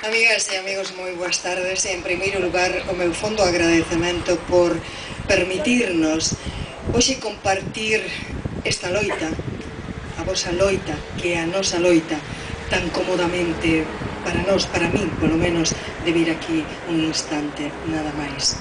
Amigas e amigos, moi boas tardes. En primeiro lugar, o meu fondo agradecemento por permitirnos hoxe compartir esta loita, a vosa loita, que é a nosa loita, tan cómodamente para nós, para min, polo menos, de vir aquí un instante, nada máis.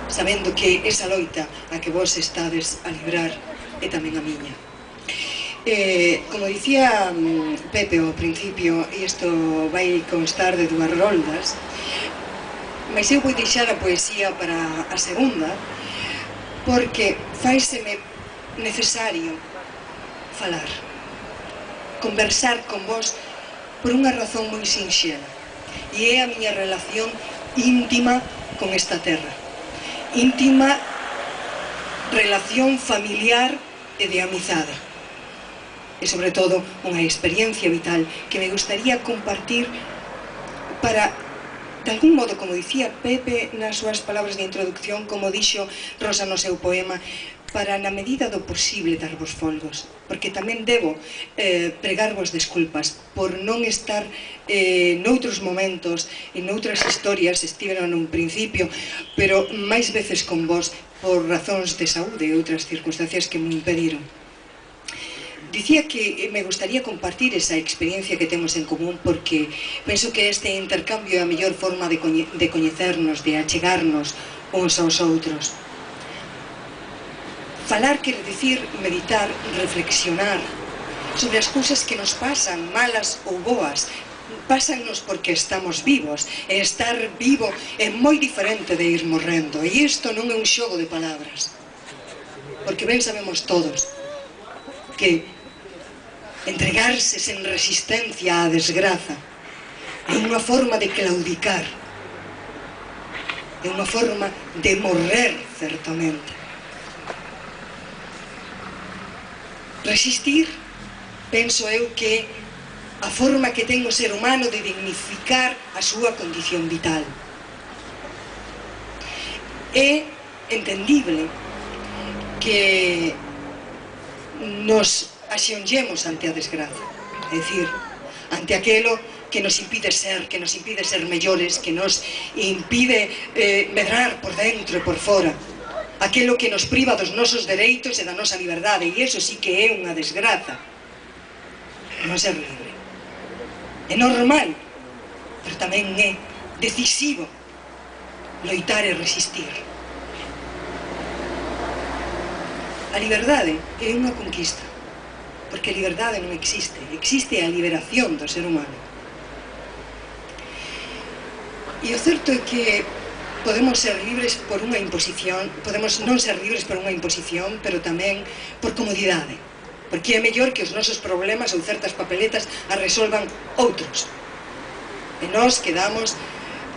Sabendo que esa loita a que vos estades a librar é tamén a miña. Como dicía Pepe ao principio, e isto vai constar de dúas roldas, mas eu vou deixar a poesía para a segunda, porque faiseme necesario falar, conversar con vos por unha razón moi sinxela, e é a miña relación íntima con esta terra, íntima relación familiar e de amizade. E sobre todo unha experiencia vital que me gustaría compartir para, de algún modo, como dicía Pepe nas súas palabras de introducción, como dixo Rosa no seu poema, para na medida do posible darvos folgos, porque tamén debo pregarvos desculpas por non estar noutros momentos e noutras historias, estiveron nun principio, pero máis veces con vos por razóns de saúde e outras circunstancias que me impediron. Dicía que me gustaría compartir esa experiencia que temos en común porque penso que este intercambio é a mellor forma de coñecernos, de achegarnos uns aos outros. Falar quere dicir meditar, reflexionar sobre as cousas que nos pasan, malas ou boas. Pásannos porque estamos vivos, e estar vivo é moi diferente de ir morrendo, e isto non é un xogo de palabras, porque ben sabemos todos que entregarse sen resistencia á desgraza é unha forma de claudicar, é unha forma de morrer, certamente. Resistir, penso eu que a forma que ten o ser humano de dignificar a súa condición vital. É entendible que nos axeonllemos ante a desgraza, é dicir, ante aquelo que nos impide ser, mellores, que nos impide medrar por dentro e por fora, aquelo que nos priva dos nosos dereitos e da nosa liberdade, e iso sí que é unha desgraza, non ser libre. É normal, pero tamén é decisivo loitar e resistir. A liberdade é unha conquista, porque a liberdade non existe, existe a liberación do ser humano. E o certo é que podemos ser libres por unha imposición, podemos non ser libres por unha imposición, pero tamén por comodidade, porque é mellor que os nosos problemas ou certas papeletas as resolvan outros. E nós quedamos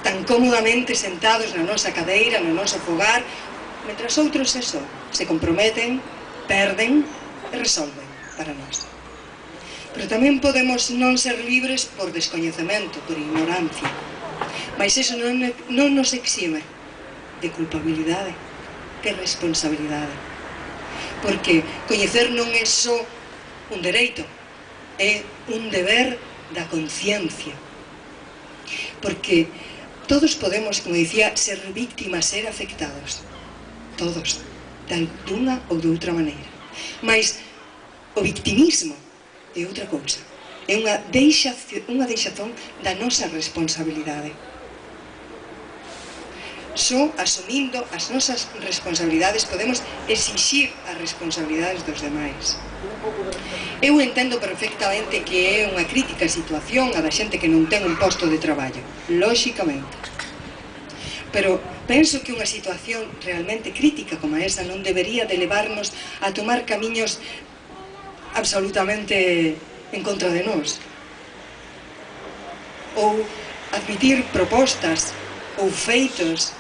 tan cómodamente sentados na nosa cadeira, no noso fogar, mentras outros eso, se comprometen, perden e resolven para nós. Pero tamén podemos non ser libres por descoñecemento, por ignorancia, mas eso non nos exime de culpabilidade, de responsabilidade, porque coñecer non é só un dereito, é un deber da conciencia, porque todos podemos, como dicía, ser víctimas, ser afectados, todos, de unha ou de outra maneira, mas o victimismo é outra cousa, é unha deixazón da nosa responsabilidade. Só asumindo as nosas responsabilidades podemos exixir as responsabilidades dos demais. Eu entendo perfectamente que é unha crítica situación a da xente que non ten un posto de traballo, lóxicamente. Pero penso que unha situación realmente crítica como esa non debería de levarnos a tomar camiños absolutamente en contra de nós, ou admitir propostas ou feitos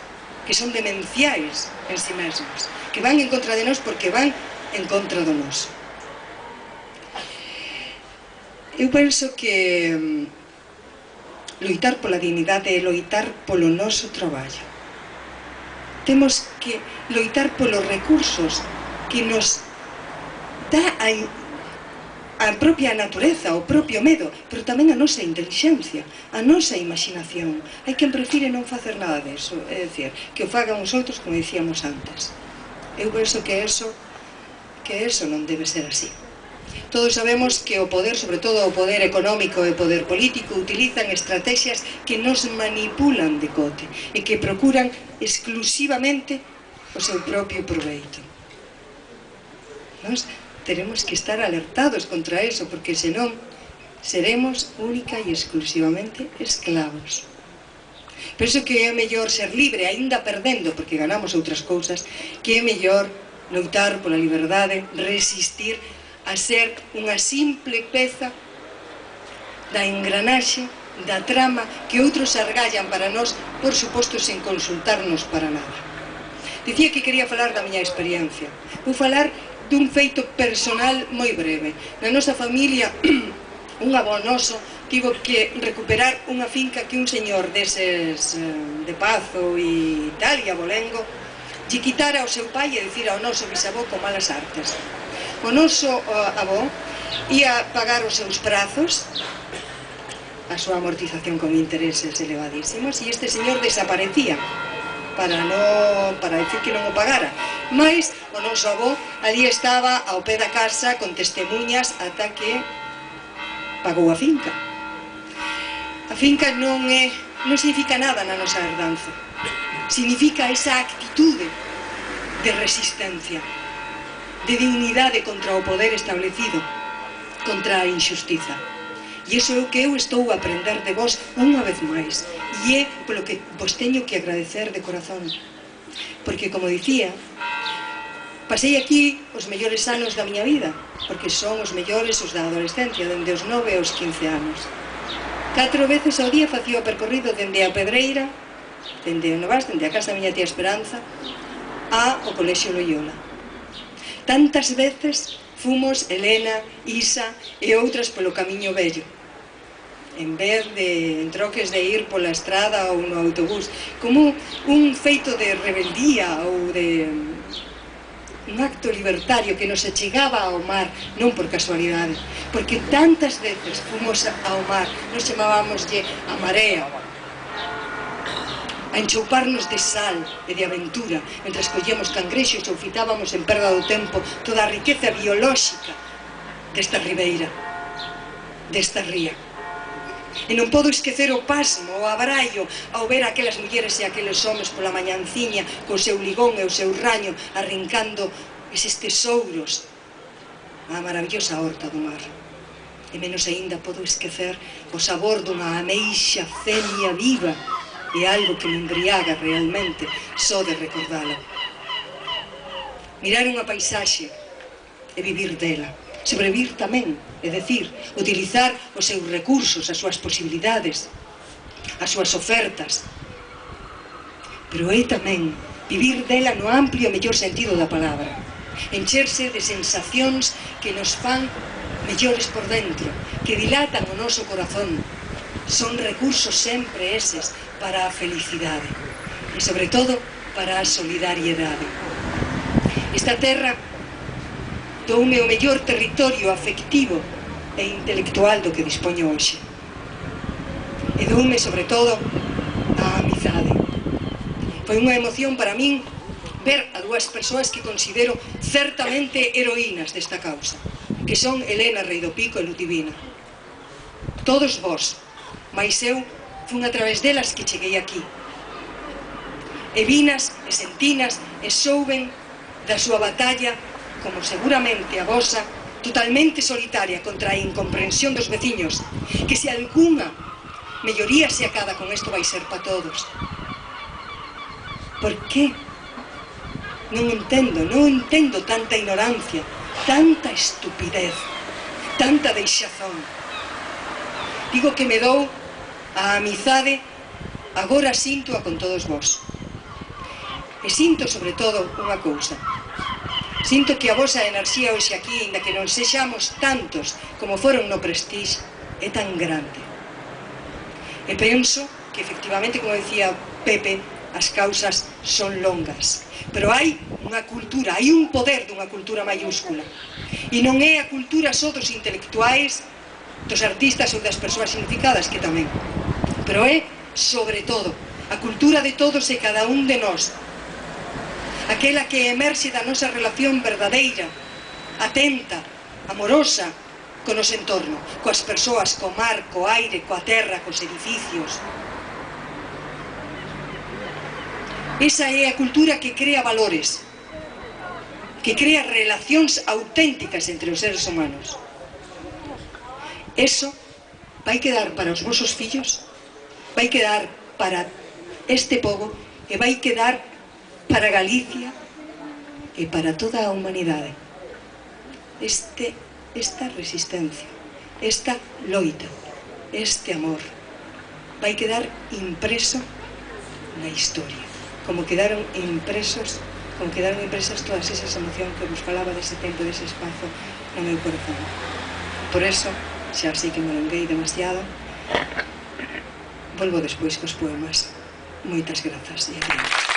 que son demenciais en si mesmos, que van en contra de nós porque van en contra do noso. Eu penso que loitar pola dignidade é loitar polo noso traballo. Temos que loitar polos recursos que nos dá a propia natureza, o propio medo, pero tamén a nosa inteligencia, a nosa imaginación. Hai quen prefire non facer nada deso, é dicir, que o fagan os outros como dicíamos antes. Eu penso que eso non debe ser así. Todos sabemos que o poder, sobre todo o poder económico e o poder político, utilizan estrategias que nos manipulan de cote e que procuran exclusivamente o seu propio proveito. Nós teremos que estar alertados contra eso, porque senón seremos única e exclusivamente esclavos. Penso que é mellor ser libre, aínda perdendo, porque ganamos outras cousas, que é mellor loitar pola liberdade, resistir a ser unha simple peza da engranaxe, da trama que outros argallan para nós, por suposto, sen consultarnos para nada. Dicía que quería falar da miña experiencia. Vou falar dun feito personal moi breve. Na nosa familia, un avó noso tivo que recuperar unha finca que un señor deses de Pazo e tal, e abolengo, lle quitara ao seu pai e dicir ao noso bisavó con malas artes. O noso avó ia pagar os seus prazos, a súa amortización con intereses elevadísimos, e este señor desaparecía para decir que non o pagara. Mais o noso avó ali estaba ao pé da casa con testemunhas ata que pagou a finca. A finca non significa nada na nosa herdanza. Significa esa actitude de resistencia, de dignidade contra o poder establecido, contra a injustiza. E iso é o que eu estou a aprender de vos unha vez máis. E é polo que vos teño que agradecer de corazón. Porque, como dicía, pasei aquí os mellores anos da miña vida, porque son os mellores os da adolescencia, dende os 9 aos 15 anos. 4 veces ao día facía o percorrido dende a Pedreira, dende o Novas, dende a casa da miña tía Esperanza, ao Colexio Loyola. Tantas veces fomos Elena, Isa e outras polo camiño vello, en vez de en troques de ir pola estrada ou no autobús, como un feito de rebeldía ou de un acto libertario que nos achegaba ao mar, non por casualidade, porque tantas veces fomos ao mar, nos chamábamoslle a marea, a enchouparnos de sal e de aventura, mentre collíamos cangrexos ou fitábamos en perda do tempo toda a riqueza biolóxica desta ribeira, desta ría. E non podo esquecer o pasmo, o abraio, ao ver aquelas mulleres e aqueles homes pola mañanciña, co seu ligón e o seu raño, arrincando eses tesouros á maravillosa horta do mar. E menos aínda podo esquecer o sabor dunha ameixa femia viva, e algo que me embriaga realmente só de recordalo. Mirar unha paisaxe e vivir dela. Sobrevivir tamén, é dicir, utilizar os seus recursos, as súas posibilidades, as súas ofertas. Pero é tamén vivir dela no amplio e mellor sentido da palabra. Encherse de sensacións que nos fan mellores por dentro, que dilatan o noso corazón. Son recursos sempre eses para a felicidade e, sobre todo, para a solidariedade. Esta terra doume o mellor territorio afectivo e intelectual do que dispoño hoxe. E doume, sobre todo, a amizade. Foi unha emoción para min ver a dúas persoas que considero certamente heroínas desta causa, que son Elena Rei do Pico e Lutivina. Todos vós, mais eu fun a través delas que cheguei aquí. E vinas, e sentinas, e souben da súa batalla, como seguramente a vosa, totalmente solitaria contra a incomprensión dos veciños, que se algunha melloría se acada con isto vai ser para todos. Por que? Non entendo tanta ignorancia, tanta estupidez, tanta deixazón. Digo que me dou a amizade, agora síntoa con todos vós. E sinto, sobre todo, unha cousa. Sinto que a vosa enerxía hoxe aquí, ainda que non sexamos tantos como foron no Prestige, é tan grande. E penso que, efectivamente, como decía Pepe, as causas son longas, pero hai unha cultura, hai un poder dunha cultura maiúscula, e non é a cultura só dos intelectuais, dos artistas ou das persoas significadas, que tamén, pero é, sobre todo, a cultura de todos e cada un de nós, aquela que emerxe da nosa relación verdadeira, atenta, amorosa, co noso entorno, coas persoas, co mar, co aire, coa terra, cos edificios. Esa é a cultura que crea valores, que crea relacións auténticas entre os seres humanos. Eso vai quedar para os vosos fillos, vai quedar para este pobo e vai quedar para Galicia e para toda a humanidade. Esta resistencia, esta loita, este amor vai quedar impreso na historia, como quedaron impresas todas esas emocións que vos falaba dese tempo, dese espazo no meu corazón. Por eso, xa sei que me alonguei demasiado, volvo despois cos poemas. Moitas grazas e adiós.